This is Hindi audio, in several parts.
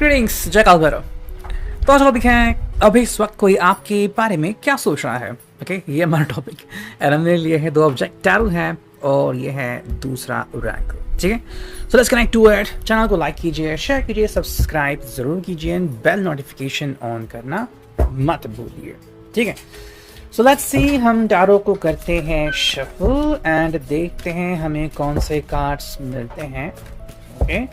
ग्रीटिंग्स जय काल भैरव। तो आज टॉपिक है अभी इस वक्त कोई आपके बारे में क्या सोच रहा है। ओके, ये हमारा टॉपिक है। हमने लिए है दो ऑब्जेक्ट, टैरो है और ये है दूसरा रैंक। ठीक है, so let's connect to it. Channel को लाइक कीजिए, शेयर कीजिए, सब्सक्राइब जरूर कीजिए, बेल नोटिफिकेशन ऑन करना मत भूलिए। ठीक है, सो लेट्स सी, हम टैरो को करते हैं शफल एंड देखते हैं हमें कौन से कार्ड्स मिलते हैं। ओके,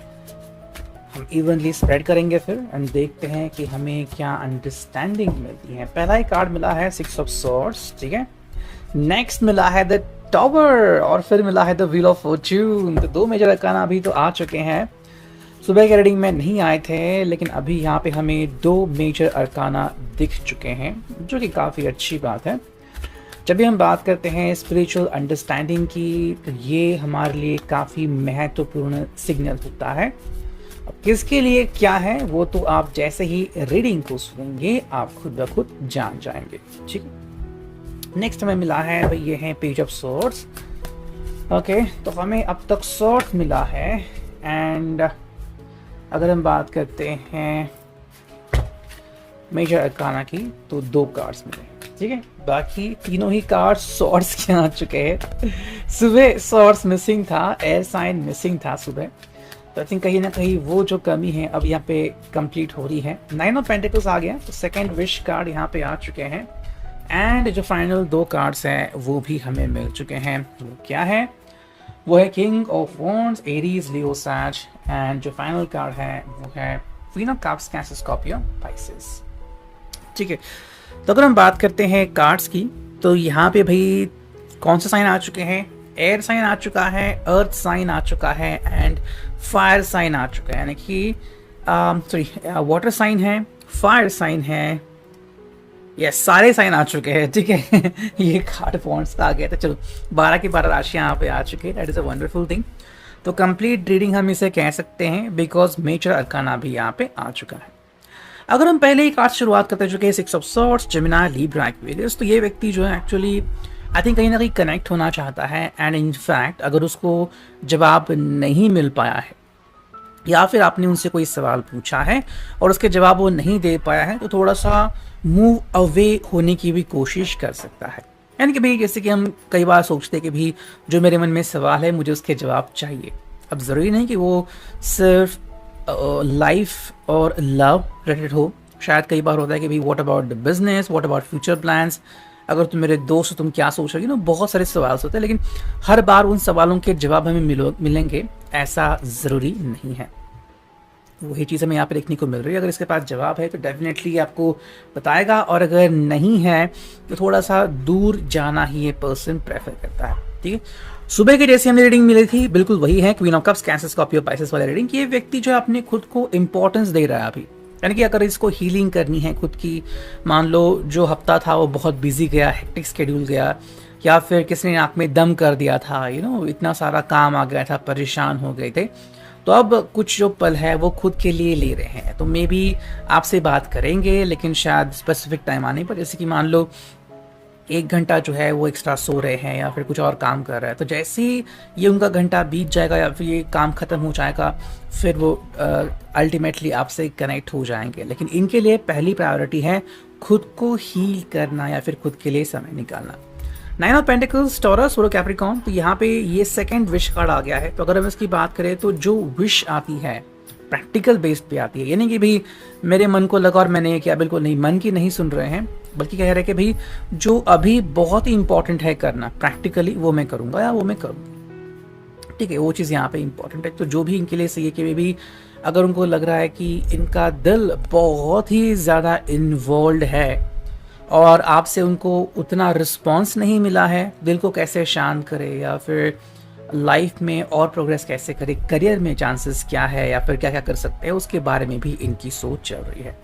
हम इवनली स्प्रेड करेंगे फिर एंड देखते हैं कि हमें क्या अंडरस्टैंडिंग मिलती है। पहला ही कार्ड मिला है 6 ऑफ सॉर्ड्स। ठीक है, नेक्स्ट मिला है द टॉवर और फिर मिला है द व्हील ऑफ फॉर्च्यून। तो दो मेजर अरकाना अभी तो आ चुके हैं। सुबह के रीडिंग में नहीं आए थे, लेकिन अभी यहाँ पे हमें दो मेजर अरकाना दिख चुके हैं, जो कि काफ़ी अच्छी बात है। जब भी हम बात करते हैं स्पिरिचुअल अंडरस्टैंडिंग की, तो ये हमारे लिए काफ़ी महत्वपूर्ण सिग्नल होता है। अब किसके लिए क्या है वो तो आप जैसे ही रीडिंग को सुनेंगे आप खुद ब खुद जान जाएंगे। ठीक है, नेक्स्ट हमें मिला है भाई, ये है पेज ऑफ सॉर्ड्स। ओके, तो हमें अब तक सॉर्ड मिला है एंड अगर हम बात करते हैं मेजर अरकाना की तो दो कार्ड्स मिले। ठीक है, बाकी तीनों ही कार्ड्स सॉर्ड्स के आ चुके हैं। सुबह सॉर्ड्स मिसिंग था, एयर साइन मिसिंग था सुबह, तो आई थिंक कहीं ना कहीं वो जो कमी है अब यहाँ पे कंप्लीट हो रही है। 9 ऑफ पेंटिकल्स आ गया, तो सेकंड विश कार्ड यहाँ पे आ चुके हैं एंड जो फाइनल दो कार्ड्स हैं वो भी हमें मिल चुके हैं। वो क्या है? वो है king of wands, Aries, Leo, Sage and जो फाइनल कार्ड है वो है queen of cups, Cancer, Scorpio, Pisces. ठीक है, तो अगर हम बात करते हैं कार्ड्स की, तो यहाँ पे भाई कौन से साइन आ चुके हैं? एयर साइन आ चुका है, अर्थ साइन आ चुका है एंड फायर साइन आ चुका है। यानी कि वाटर साइन है, फायर साइन है, यस सारे साइन आ चुके हैं। ठीक है, ये कार्ड फॉन्ट्स का आ गया था। चलो 12 की 12 राशियाँ यहाँ पे आ चुकी है, that is a wonderful thing. तो कंप्लीट रीडिंग हम इसे कह सकते हैं बिकॉज मेजर अरकाना भी यहाँ पे आ चुका है। अगर हम पहले ही कार्ड शुरुआत करते चुके हैं 6 of swords, Gemini, Libra, Aquarius, तो ये व्यक्ति जो है एक्चुअली आई थिंक कहीं ना कहीं कनेक्ट होना चाहता है एंड इनफैक्ट अगर उसको जवाब नहीं मिल पाया है या फिर आपने उनसे कोई सवाल पूछा है और उसके जवाब वो नहीं दे पाया है, तो थोड़ा सा मूव अवे होने की भी कोशिश कर सकता है। यानी कि भाई जैसे कि हम कई बार सोचते हैं कि भाई जो मेरे मन में सवाल है मुझे उसके जवाब चाहिए। अब ज़रूरी नहीं कि वो सिर्फ लाइफ और लव रिलेटेड हो। शायद कई बार होता है कि भाई what about the business, what about future plans, अगर तुम मेरे दोस्त हो तुम क्या सोच रहे हो, बहुत सारे सवाल होते हैं, लेकिन हर बार उन सवालों के जवाब हमें मिलेंगे ऐसा ज़रूरी नहीं है। वही चीज़ हमें यहाँ पे देखने को मिल रही है। अगर इसके पास जवाब है तो डेफिनेटली आपको बताएगा, और अगर नहीं है तो थोड़ा सा दूर जाना ही ये पर्सन प्रेफर करता है। ठीक है, सुबह की जैसी हमें रीडिंग मिली थी बिल्कुल वही है, queen of cups, Cancer, Scorpio, Pisces वाले रीडिंग। ये व्यक्ति जो है अपने खुद को इंपॉर्टेंस दे रहा है अभी। यानी कि अगर इसको हीलिंग करनी है खुद की, मान लो जो हफ्ता था वो बहुत बिजी गया, हेक्टिक स्केड्यूल गया, या फिर किसी ने आँख में दम कर दिया था, इतना सारा काम आ गया था, परेशान हो गए थे, तो अब कुछ जो पल है वो खुद के लिए ले रहे हैं। तो मे बी आपसे बात करेंगे, लेकिन शायद स्पेसिफिक टाइम आने पर, जैसे कि मान लो 1 घंटा जो है वो एक्स्ट्रा सो रहे हैं या फिर कुछ और काम कर रहे हैं, तो जैसे ही ये उनका घंटा बीत जाएगा या फिर ये काम ख़त्म हो जाएगा, फिर वो अल्टीमेटली आपसे कनेक्ट हो जाएंगे। लेकिन इनके लिए पहली प्रायोरिटी है खुद को हील करना या फिर खुद के लिए समय निकालना। 9 ऑफ पेंटिकल्स, टॉरस और कैप्रिकॉर्न, तो यहाँ पे ये सेकंड विश कार्ड आ गया है। तो अगर हम इसकी बात करें तो जो विश आती है प्रैक्टिकल बेस्ड पे आती है। यानी कि भाई मेरे मन को लगा और मैंने ये किया, बिल्कुल नहीं, मन की नहीं सुन रहे हैं, बल्कि कह रहे हैं कि भाई जो अभी बहुत ही इंपॉर्टेंट है करना प्रैक्टिकली वो मैं करूँगा या वो मैं करूँगी। ठीक है, वो चीज़ यहाँ पे इंपॉर्टेंट है। तो जो भी इनके लिए सही है कि भी अगर उनको लग रहा है कि इनका दिल बहुत ही ज़्यादा इन्वॉल्व है और आपसे उनको उतना रिस्पॉन्स नहीं मिला है, दिल को कैसे शांत करे या फिर लाइफ में और प्रोग्रेस कैसे करे, करियर में चांसेस क्या है या फिर क्या क्या कर सकते हैं, उसके बारे में भी इनकी सोच चल रही है।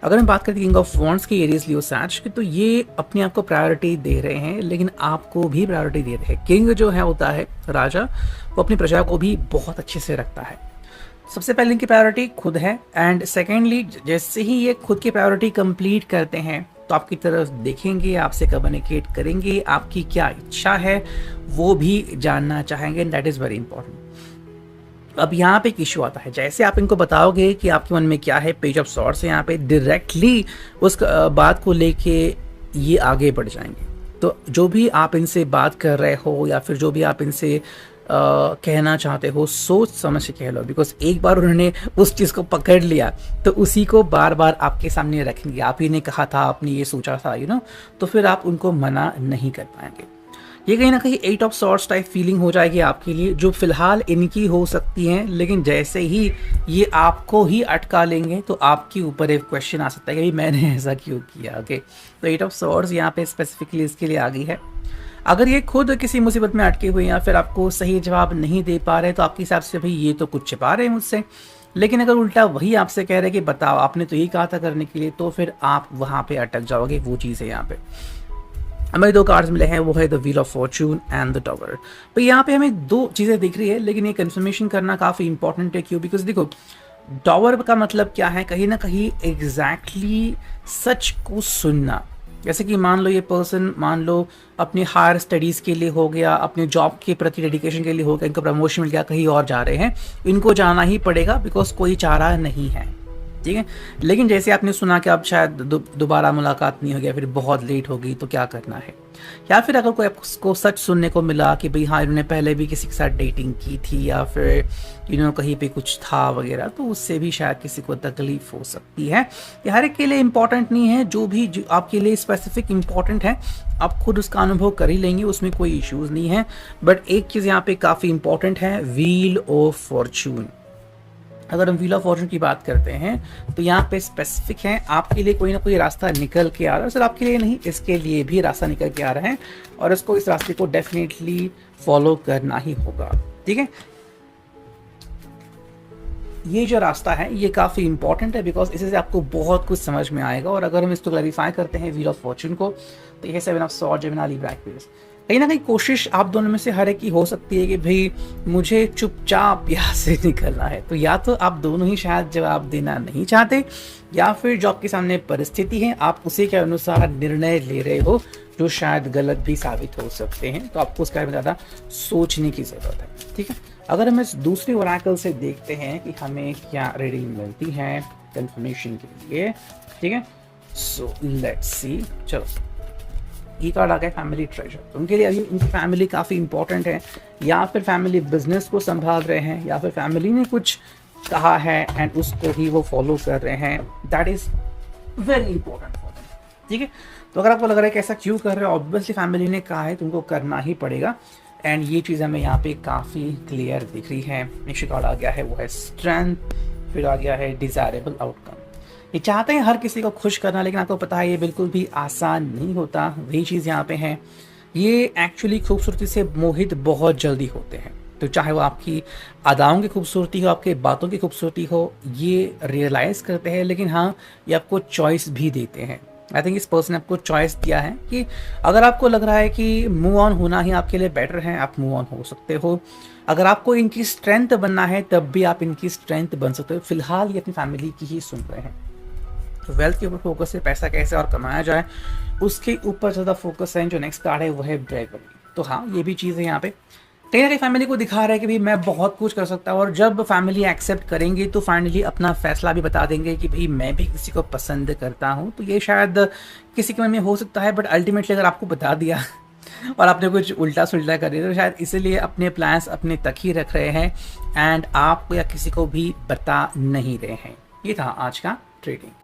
अगर हम बात करें किंग ऑफ वॉन्ड्स की, एरीज, लियो, सैज की, तो ये अपने आप को प्रायोरिटी दे रहे हैं, लेकिन आपको भी प्रायोरिटी दे रहे हैं। किंग जो है होता है राजा, वो अपनी प्रजा को भी बहुत अच्छे से रखता है। सबसे पहले इनकी प्रायोरिटी खुद है एंड सेकेंडली जैसे ही ये खुद की प्रायोरिटी कंप्लीट करते हैं तो आपकी तरफ देखेंगे, आपसे कम्युनिकेट करेंगे, आपकी क्या इच्छा है वो भी जानना चाहेंगे, दैट इज़ वेरी इंपॉर्टेंट। अब यहाँ पे एक इशू आता है, जैसे आप इनको बताओगे कि आपके मन में क्या है, पेज ऑफ सॉर्ड्स है यहाँ पे, डायरेक्टली उस बात को लेके ये आगे बढ़ जाएंगे। तो जो भी आप इनसे बात कर रहे हो या फिर जो भी आप इनसे कहना चाहते हो, सोच समझ के कह लो, बिकॉज एक बार उन्होंने उस चीज़ को पकड़ लिया तो उसी को बार बार आपके सामने रखेंगे। आप ही ने कहा था, आपने ये सोचा था, तो फिर आप उनको मना नहीं कर पाएंगे। ये कहीं ना कहीं 8 ऑफ सॉर्ड्स टाइप फीलिंग हो जाएगी आपके लिए, जो फिलहाल इनकी हो सकती है, लेकिन जैसे ही ये आपको ही अटका लेंगे तो आपके ऊपर एक क्वेश्चन आ सकता है कि भाई मैंने ऐसा क्यों किया। ओके, तो 8 ऑफ सॉर्ड्स यहाँ पे स्पेसिफिकली इसके लिए आ गई है। अगर ये खुद किसी मुसीबत में अटके हुए हैं या फिर आपको सही जवाब नहीं दे पा रहे तो आपके हिसाब से भाई ये तो कुछ छिपा रहे हैं मुझसे, लेकिन अगर उल्टा वही आपसे कह रहे हैं कि बताओ आपने तो यही कहा था करने के लिए, तो फिर आप वहाँ पे अटक जाओगे। वो चीज़ है यहाँ पे। हमें 2 कार्ड्स मिले हैं, वो है the wheel of Fortune and the tower. तो यहाँ पे हमें 2 चीज़ें दिख रही है, लेकिन ये कंफर्मेशन करना काफ़ी इंपॉर्टेंट है। क्यों? बिकॉज देखो, टॉवर का मतलब क्या है, कहीं ना कहीं एग्जैक्टली सच को सुनना। जैसे कि मान लो ये पर्सन, मान लो अपनी हायर स्टडीज़ के लिए हो गया, अपने जॉब के प्रति डेडिकेशन के लिए हो गया, इनको प्रमोशन मिल गया, कहीं और जा रहे हैं, इनको जाना ही पड़ेगा बिकॉज कोई चारा नहीं है, ठीक है। लेकिन जैसे आपने सुना कि अब शायद दोबारा मुलाकात नहीं होगी या फिर बहुत लेट होगी, तो क्या करना है? या फिर अगर कोई आपको सच सुनने को मिला कि भाई हाँ इन्होंने पहले भी किसी के साथ डेटिंग की थी या फिर कहीं पे कुछ था वगैरह, तो उससे भी शायद किसी को तकलीफ हो सकती है। ये हर एक के लिए इम्पॉर्टेंट नहीं है, जो आपके लिए स्पेसिफिक इम्पॉर्टेंट है आप खुद उसका अनुभव कर ही लेंगे, उसमें कोई इश्यूज़ नहीं है। बट एक चीज़ यहाँ पे काफ़ी इंपॉर्टेंट है, व्हील ऑफ फॉर्चून। अगर हम व्हील ऑफ फॉर्चून की बात करते हैं तो यहाँ पे स्पेसिफिक है, आपके लिए कोई ना कोई रास्ता निकल के आ रहा है। सिर्फ आपके लिए नहीं, इसके लिए भी रास्ता निकल के आ रहा है और इसको, इस रास्ते को डेफिनेटली फॉलो करना ही होगा, ठीक है। ये जो रास्ता है ये काफ़ी इंपॉर्टेंट है बिकॉज इससे आपको बहुत कुछ समझ में आएगा। और अगर हम इसको क्लैरिफाई करते हैं व्हील ऑफ फॉर्चून को, तो ये 7 of swords, Gemini, Libra, Aquarius. कहीं ना कहीं कोशिश आप दोनों में से हर एक की हो सकती है कि भाई मुझे चुपचाप यहाँ से निकलना है। तो या तो आप दोनों ही शायद जवाब देना नहीं चाहते, या फिर जो आपके सामने परिस्थिति है आप उसी के अनुसार निर्णय ले रहे हो जो शायद गलत भी साबित हो सकते हैं। तो आपको उसके बारे में ज़्यादा सोचने की ज़रूरत है, ठीक है। अगर हम इस दूसरी ओरेकल से देखते हैं कि हमें क्या रीडिंग मिलती है कंफर्मेशन के लिए, ठीक है। सो लेट्स सी, चलो ये कार्ड आ गया फैमिली ट्रेजर। तो उनके लिए अभी उनकी फैमिली काफ़ी इंपॉर्टेंट है, या फिर फैमिली बिजनेस को संभाल रहे हैं, या फिर फैमिली ने कुछ कहा है एंड उसको ही वो फॉलो कर रहे हैं। That is very important for them, ठीक है। तो अगर आपको लग रहा है कि ऐसा क्यों कर रहे हो, ऑब्वियसली फैमिली ने कहा है तुमको करना ही पड़ेगा। एंड ये चीज़ हमें यहाँ पे काफ़ी क्लियर दिख रही है। नेक्स्ट कार्ड आ गया है वो है स्ट्रेंथ, फिर आ गया है डिज़ायरेबल आउटकम। ये चाहते हैं हर किसी को खुश करना, लेकिन आपको पता है ये बिल्कुल भी आसान नहीं होता। वही चीज़ यहाँ पे है, ये एक्चुअली खूबसूरती से मोहित बहुत जल्दी होते हैं। तो चाहे वो आपकी अदाओं की खूबसूरती हो, आपके बातों की खूबसूरती हो, ये रियलाइज़ करते हैं, लेकिन हाँ ये आपको चॉइस भी देते हैं। आई थिंक इस पर्सन ने आपको चॉइस दिया है कि अगर आपको लग रहा है कि मूव ऑन होना ही आपके लिए बेटर है, आप मूव ऑन हो सकते हो। अगर आपको इनकी स्ट्रेंथ बनना है तब भी आप इनकी स्ट्रेंथ बन सकते हो। फिलहाल ये अपनी फैमिली की ही सुन रहे हैं। तो वेल्थ के ऊपर फोकस है, पैसा कैसे और कमाया जाए उसके ऊपर ज़्यादा फोकस है। जो नेक्स्ट कार्ड है वो है ब्रेवरी। तो हाँ ये भी चीज़ है यहाँ पे, कहीं ना कहीं फैमिली को दिखा रहा है कि भाई मैं बहुत कुछ कर सकता हूँ। और जब फैमिली एक्सेप्ट करेंगे तो फाइनली अपना फैसला भी बता देंगे कि भाई मैं भी किसी को पसंद करता हूँ। तो ये शायद किसी के मन में हो सकता है, बट अल्टीमेटली अगर आपको बता दिया और आपने कुछ उल्टा सुल्टा कर दिया तो शायद इसीलिए अपने प्लान्स अपने तक ही रख रहे हैं एंड आपको या किसी को भी बता नहीं रहे हैं। ये था आज का ट्रेडिंग।